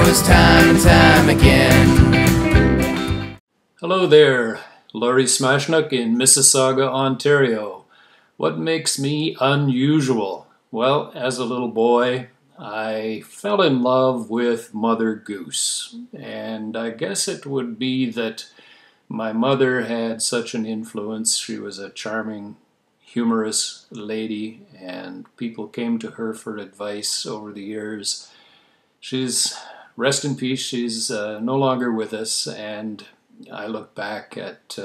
knows time and time again. Hello there, Lawrey Smashnuk in Mississauga, Ontario. What makes me unusual? Well, as a little boy, I fell in love with Mother Goose, and I guess it would be that my mother had such an influence. She was a charming, humorous lady, and people came to her for advice over the years. Rest in peace, she's no longer with us, and I look back at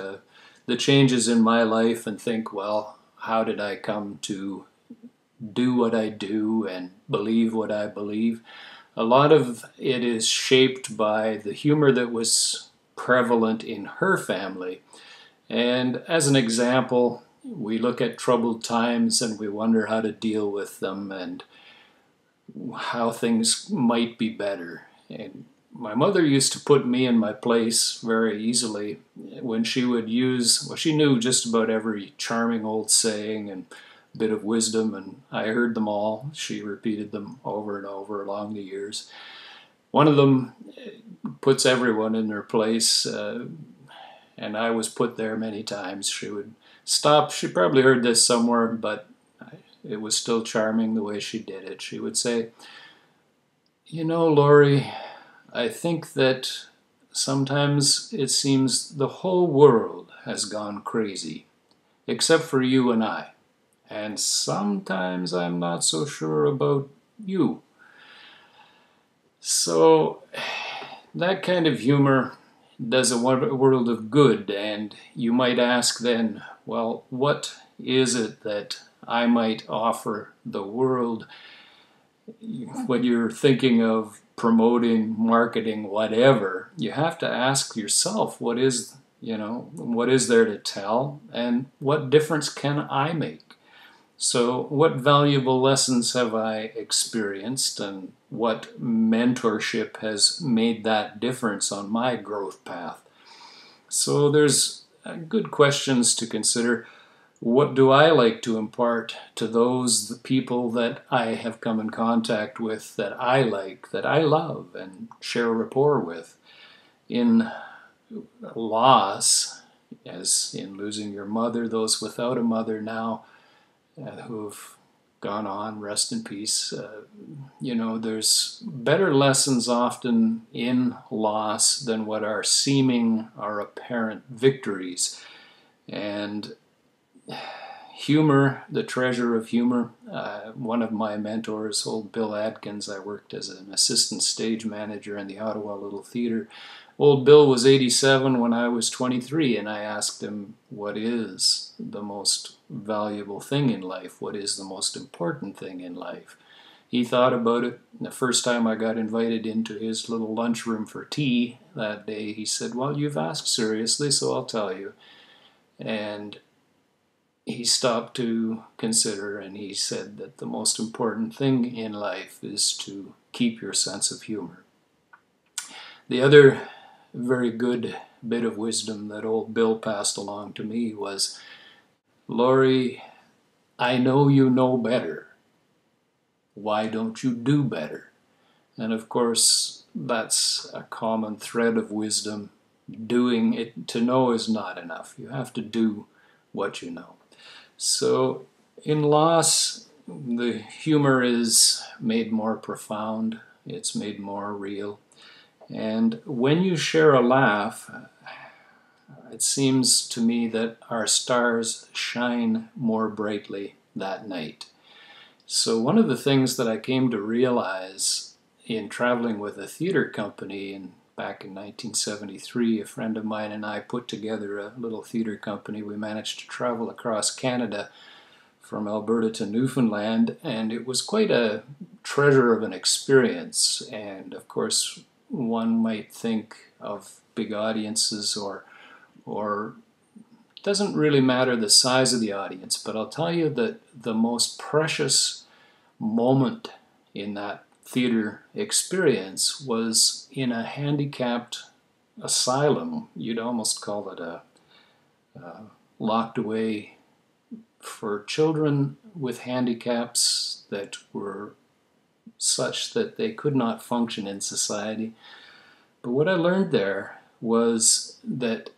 the changes in my life and think, well, how did I come to do what I do and believe what I believe? A lot of it is shaped by the humor that was prevalent in her family. And as an example, we look at troubled times and we wonder how to deal with them and how things might be better. And my mother used to put me in my place very easily when she would use, well, she knew just about every charming old saying and bit of wisdom, and I heard them all. She repeated them over and over along the years. One of them puts everyone in their place, and I was put there many times. She would stop. She probably heard this somewhere, but it was still charming the way she did it. She would say, "You know, Lawrey, I think that sometimes it seems the whole world has gone crazy, except for you and I. And sometimes I'm not so sure about you." So that kind of humor does a world of good, and you might ask then, well, what is it that I might offer the world when you're thinking of promoting, marketing, whatever? You have to ask yourself, what is there to tell, and what difference can I make? So what valuable lessons have I experienced, and what mentorship has made that difference on my growth path? So there's good questions to consider. What do I like to impart to the people that I have come in contact with, that I like, that I love and share rapport with? In loss, as in losing your mother, those without a mother now, who've gone on, rest in peace. There's better lessons often in loss than what are seeming or apparent victories. And humor, the treasure of humor. One of my mentors, old Bill Adkins, I worked as an assistant stage manager in the Ottawa Little Theatre. Old Bill was 87 when I was 23, and I asked him, what is the most valuable thing in life? What is the most important thing in life? He thought about it. The first time I got invited into his little lunchroom for tea that day, he said, well, you've asked seriously, so I'll tell you. And he stopped to consider, and he said that the most important thing in life is to keep your sense of humor. The other very good bit of wisdom that old Bill passed along to me was, Lawrey, I know you know better. Why don't you do better? And of course, that's a common thread of wisdom. Doing it, to know is not enough. You have to do what you know. So in loss, the humor is made more profound. It's made more real. And when you share a laugh, it seems to me that our stars shine more brightly that night. So one of the things that I came to realize in traveling with a theater company back in 1973, a friend of mine and I put together a little theater company. We managed to travel across Canada from Alberta to Newfoundland, and it was quite a treasure of an experience. And of course, one might think of big audiences, or it doesn't really matter the size of the audience, but I'll tell you that the most precious moment in that theater experience was in a handicapped asylum. You'd almost call it a locked away for children with handicaps that were such that they could not function in society. But what I learned there was that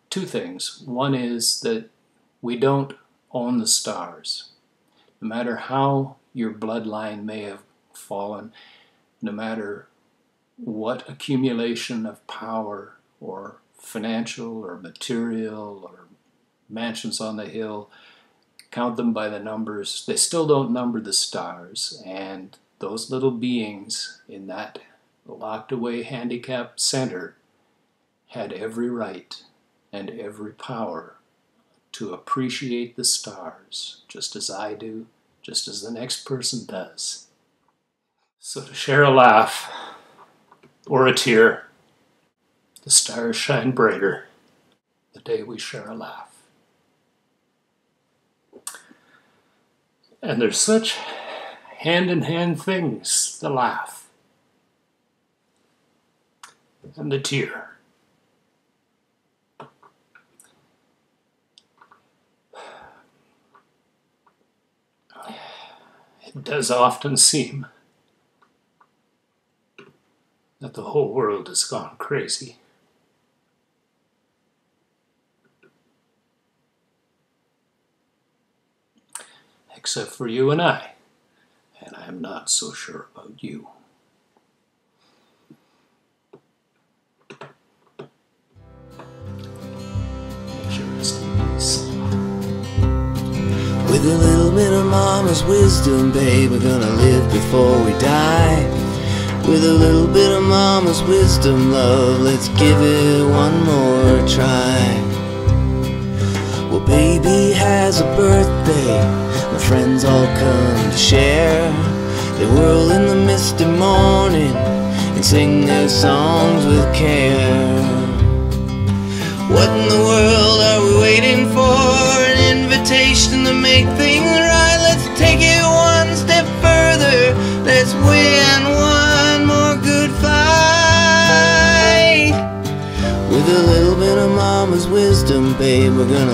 two things. One is that we don't own the stars. No matter how your bloodline may have fallen, no matter what accumulation of power or financial or material or mansions on the hill, count them by the numbers, they still don't number the stars. And those little beings in that locked away handicapped center had every right and every power to appreciate the stars, just as I do, just as the next person does. So to share a laugh or a tear, the stars shine brighter the day we share a laugh. And they're such hand-in-hand things, the laugh and the tear. It does often seem that the whole world has gone crazy. Except for you and I. And I'm not so sure about you. With a little bit of mama's wisdom, babe, we're gonna live before we die. With a little bit of mama's wisdom, love, let's give it one more try. Well, baby has a birthday, my friends all come to share. They whirl in the misty morning and sing their songs with care. What in the world are we waiting for? An invitation to make things right. Let's take it one step further. Let's win one more good fight. With a little bit of mama's wisdom, babe, we're gonna